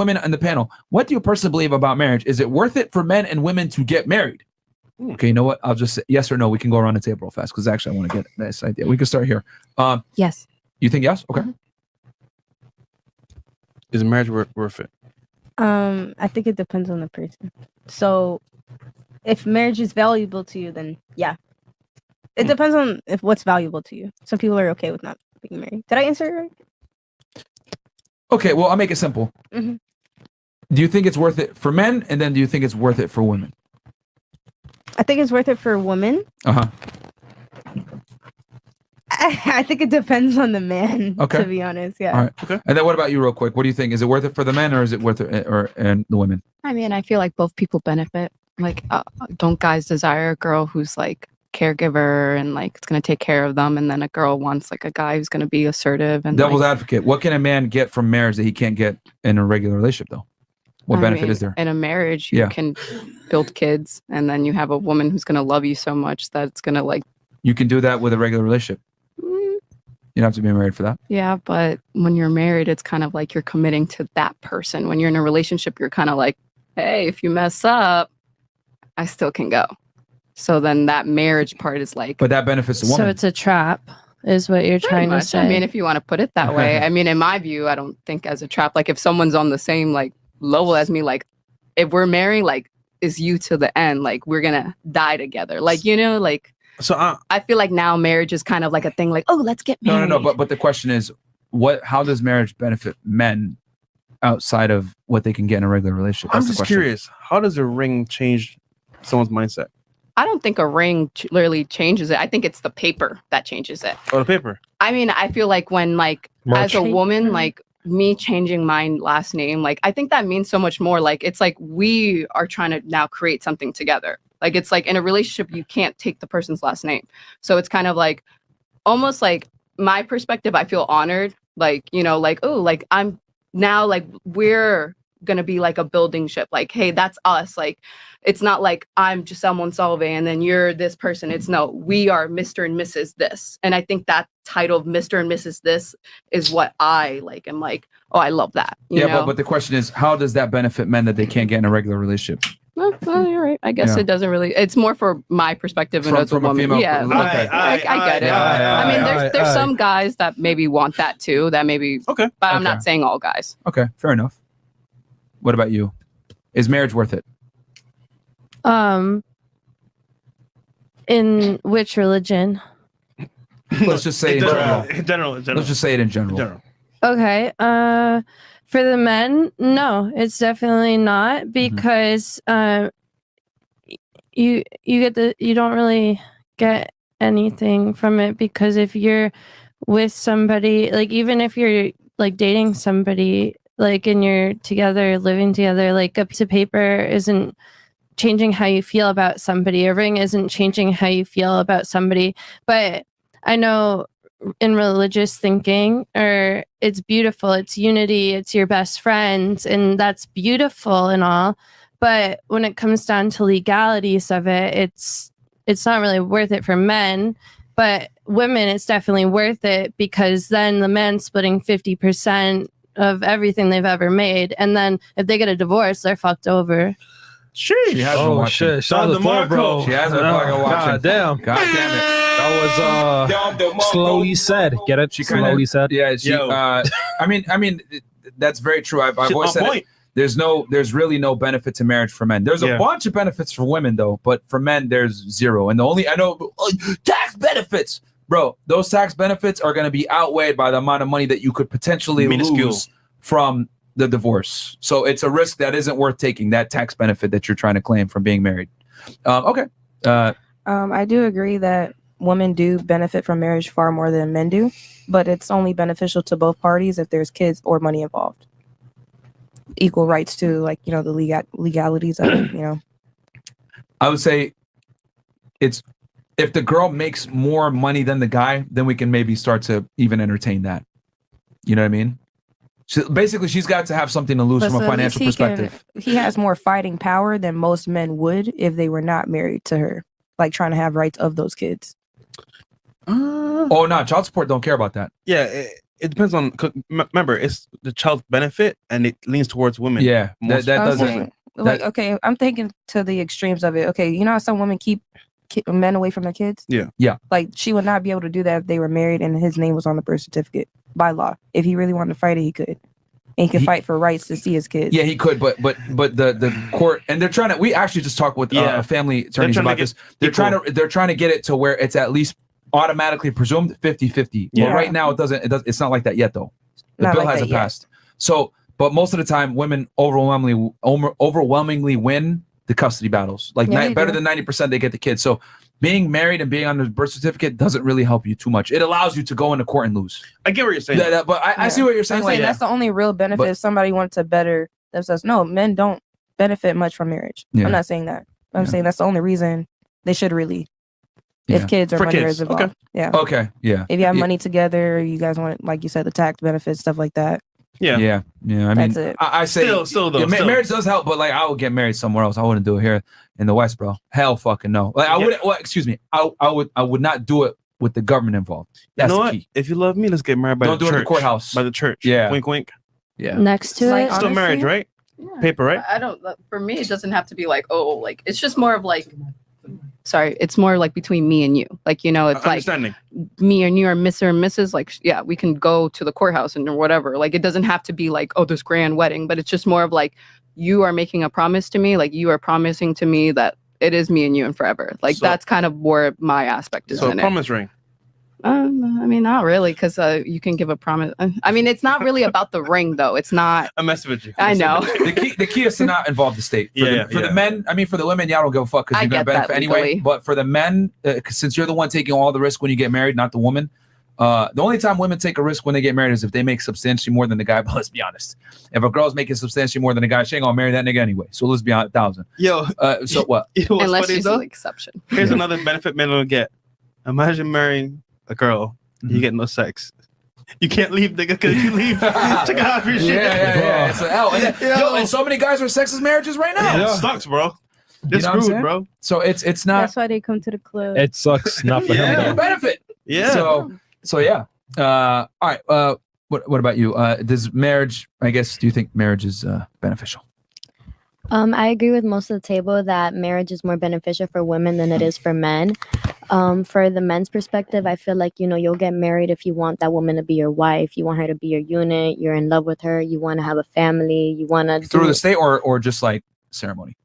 women on the panel, what do you personally believe about marriage? Is it worth it for men and women to get married? Okay, you know what? I'll just say yes or no. We can go around the table real fast because actually I want to get this idea. We can start here. Yes. You think yes? Okay. Is marriage worth it? I think it depends on the person. So if marriage is valuable to you, then yeah. It depends on what's valuable to you. Some people are okay with not being married. Did I answer it right? Okay, well, I'll make it simple. Mm-hmm. Do you think it's worth it for men? And then do you think it's worth it for women? I think it's worth it for women. Uh-huh. I think it depends on the man, to be honest. Yeah. All right. Okay. And then what about you real quick? What do you think? Is it worth it for the men or is it worth it and the women? I mean, I feel like both people benefit. Like, don't guys desire a girl who's like caregiver and like it's going to take care of them, and then a girl wants like a guy who's going to be assertive and devil's advocate. What can a man get from marriage that he can't get in a regular relationship though? What benefit is there? In a marriage, you can build kids, and then you have a woman who's going to love you so much that it's going to like... You can do that with a regular relationship. You don't have to be married for that. Yeah, but when you're married, it's kind of like you're committing to that person. When you're in a relationship, you're kind of like, hey, if you mess up, I still can go. So then that marriage part is like... But that benefits the woman. So it's a trap, is what you're trying to say. I mean, if you want to put it that way. I mean, in my view, I don't think as a trap. Like if someone's on the same like level as me, like if we're married, like is you to the end, like we're gonna die together, like, you know, like. So I feel like now marriage is kind of like a thing, like, oh, let's get married. No. But the question is, how does marriage benefit men outside of what they can get in a regular relationship? I'm just curious. How does a ring change someone's mindset? I don't think a ring literally changes it. I think it's the paper that changes it. Oh, the paper. I mean, I feel like when like as a woman, like me changing my last name, like I think that means so much more. Like it's like we are trying to now create something together. Like it's like in a relationship, you can't take the person's last name. So it's kind of like almost like my perspective, I feel honored. Like, you know, like, oh, like I'm now like we're gonna be like a building ship. Like, hey, that's us. Like it's not like I'm Giselle Monsalve and then you're this person. It's no, we are Mr. and Mrs. This. And I think that title of Mr. and Mrs. This is what I like. I'm like, oh, I love that. You know? But the question is, how does that benefit men that they can't get in a regular relationship? Well, you're right. I guess it doesn't really. It's more for my perspective and as a woman. Female, yeah, okay. I get it. I mean, there's some guys that maybe want that too. That maybe. Okay. But I'm not saying all guys. Okay, fair enough. What about you? Is marriage worth it? In which religion? Let's just say in general. Let's just say it in general. Okay. For the men, no, it's definitely not, because you don't really get anything from it, because if you're with somebody, like even if you're like dating somebody, like and you're together, living together, like a piece of paper isn't changing how you feel about somebody. A ring isn't changing how you feel about somebody. But I know in religious thinking, or it's beautiful, it's unity, it's your best friends, and that's beautiful and all. But when it comes down to legalities of it, it's not really worth it for men. But women, it's definitely worth it, because then the man's splitting 50% of everything they've ever made, and then if they get a divorce, they're fucked over. She has been watching. Shit! Shout out to Thor, bro. She has been fucking watching. God damn! God damn it! That was slowly said. Get it? She slowly said. Yeah. She, I mean, that's very true. I've always said it. There's really no benefit to marriage for men. There's a bunch of benefits for women though, but for men there's zero. And the only I know tax benefits, bro. Those tax benefits are going to be outweighed by the amount of money that you could potentially lose from the divorce. So it's a risk that isn't worth taking. That tax benefit that you're trying to claim from being married. Okay. I do agree that women do benefit from marriage far more than men do, but it's only beneficial to both parties if there's kids or money involved. Equal rights to, like, you know, the legalities of it, you know. I would say it's if the girl makes more money than the guy, then we can maybe start to even entertain that. You know what I mean? So basically, she's got to have something to lose from a financial perspective. He has more fighting power than most men would if they were not married to her, like trying to have rights of those kids. Oh no, child support don't care about that. Yeah, it depends on. Remember, it's the child's benefit, and it leans towards women. Yeah, that doesn't. Okay. Like, okay, I'm thinking to the extremes of it. Okay, you know how some women keep men away from their kids? Yeah. Like, she would not be able to do that if they were married and his name was on the birth certificate by law. If he really wanted to fight it, he could. And he could fight for rights to see his kids. Yeah, he could, but the court, and they're trying to. We actually just talked with family attorneys about this. They're trying to get it to where it's at least automatically presumed 50-50. Yeah. But right now it's not like that yet though. The bill hasn't passed. So, but most of the time, women overwhelmingly win the custody battles. Like better than 90%, they get the kids. So being married and being on the birth certificate doesn't really help you too much. It allows you to go into court and lose. I get what you're saying. But I see what you're saying. I'm saying that's the only real benefit if somebody wanted to better themselves. No, men don't benefit much from marriage. Yeah. I'm not saying that. I'm saying that's the only reason they should really. If kids or money is involved. Okay. Yeah. Okay. Yeah. If you have money together, you guys want, like you said, the tax benefits, stuff like that. Yeah. I mean, that's it. I say still though. Marriage does help, but like I would get married somewhere else. I wouldn't do it here in the West, bro. Hell fucking no. Like I would. Well, excuse me. I would not do it with the government involved. That's the key. If you love me, let's get married by the church. Don't do it in the courthouse. By the church. Yeah. Wink, wink. Yeah. Next to Like, it. Still marriage, right? Yeah. Paper, right? I don't. For me, it doesn't have to be like like it's just more of like. Sorry, it's more like between me and you. Like, you know, it's like me and you are Mr. and Mrs. Like, yeah, we can go to the courthouse and or whatever. Like, it doesn't have to be like, oh, this grand wedding, but it's just more of like, you are making a promise to me. Like, you are promising to me that it is me and you and forever. Like, that's kind of where my aspect is in it. So a promise ring. I mean, not really, because you can give a promise. I mean, it's not really about the ring, though. It's not. I'm messing with you. I know. The key is to not involve the state. For the men, I mean, for the women, y'all don't give a fuck because you're going to benefit anyway. But for the men, since you're the one taking all the risk when you get married, not the woman, the only time women take a risk when they get married is if they make substantially more than the guy. But let's be honest. If a girl's making substantially more than a guy, she ain't going to marry that nigga anyway. So let's be honest, 1,000. Yo. So what? You know what's Unless funny, she's though? an exception. Here's another benefit men don't get. Imagine marrying a girl. You get no sex. You can't leave, nigga, because you leave. Check out your shit. Yeah. It's an L. And so many guys are in sexless marriages right now. Yeah. It sucks, bro. It's screwed, bro. So it's not. That's why they come to the club. It sucks. Not for him. Though. Benefit. Yeah. So yeah. All right. What about you? Does marriage? I guess. Do you think marriage is beneficial? I agree with most of the table that marriage is more beneficial for women than it is for men. For the men's perspective, I feel like, you know, you'll get married if you want that woman to be your wife. You want her to be your unit. You're in love with her. You want to have a family. You want to through the state or just like ceremony,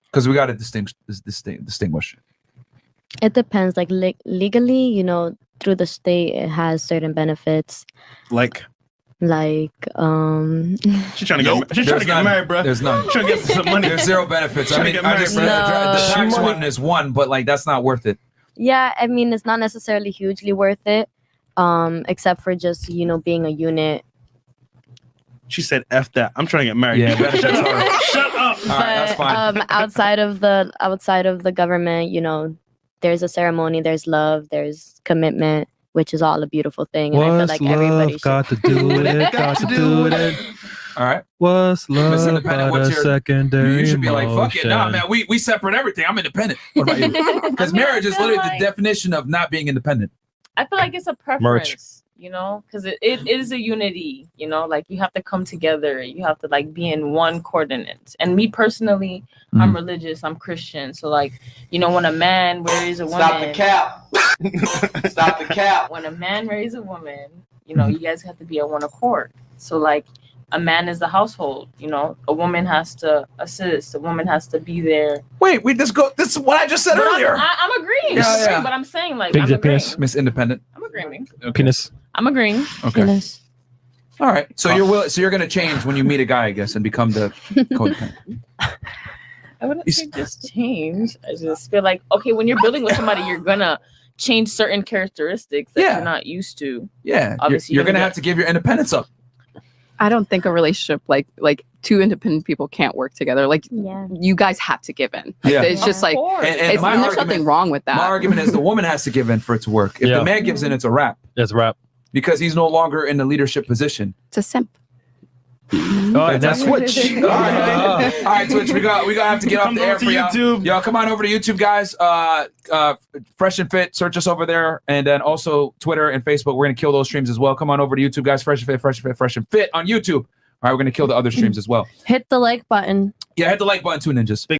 because we got to distinguish. It depends. Like legally, you know, through the state, it has certain benefits. Like she's trying to get married, bro. There's none. She's trying to get some money. There's zero benefits. I mean, the tax one is one, but like that's not worth it. Yeah, I mean, it's not necessarily hugely worth it, except for just, you know, being a unit. She said, "F that. I'm trying to get married." Yeah, Shut up. Shut up. But, that's fine. outside of the government, you know, there's a ceremony, there's love, there's commitment, which is all a beautiful thing. And I feel like everybody should. Got to do with it. Got to do with it. All right. What's love but a secondary You should be like, fuck it. Nah, emotion? man, we separate everything. I'm independent. What about you? Because marriage is literally the definition of not being independent. I feel like it's a preference, you know, because it is a unity, you know, like you have to come together. You have to like be in one coordinates. And me personally, I'm religious. I'm Christian. So like, you know, when a man marries a woman. Stop the cap. Stop the cap. When a man marries a woman, you know, you guys have to be at one accord. So like, a man is the household, you know. A woman has to assist. A woman has to be there. Wait, this is what I just said earlier. I'm agreeing. Yeah. But I'm saying like Big I'm agreeing. penis. Miss Independent. I'm agreeing. Penis. I'm agreeing. Okay. Penis. All right. So you're gonna change when you meet a guy, I guess, and become the codependent. I wouldn't say just change. I just feel like, okay, when you're building with somebody, you're gonna change certain characteristics that you're not used to. Yeah. Obviously, you're gonna have to give your independence up. I don't think a relationship like two independent people can't work together. Like you guys have to give in. Like, it's just like and there's nothing wrong with that. My argument is the woman has to give in for it to work. If the man gives in, it's a wrap. It's a wrap. Because he's no longer in the leadership position. It's a simp. Oh, that's Twitch. All right, Twitch. We got to have to get off the air for y'all. YouTube. Y'all, come on over to YouTube, guys. Fresh and Fit. Search us over there, and then also Twitter and Facebook. We're gonna kill those streams as well. Come on over to YouTube, guys. Fresh and Fit, Fresh and Fit, Fresh and Fit on YouTube. All right, we're gonna kill the other streams as well. Hit the like button. Yeah, hit the like button too, ninjas.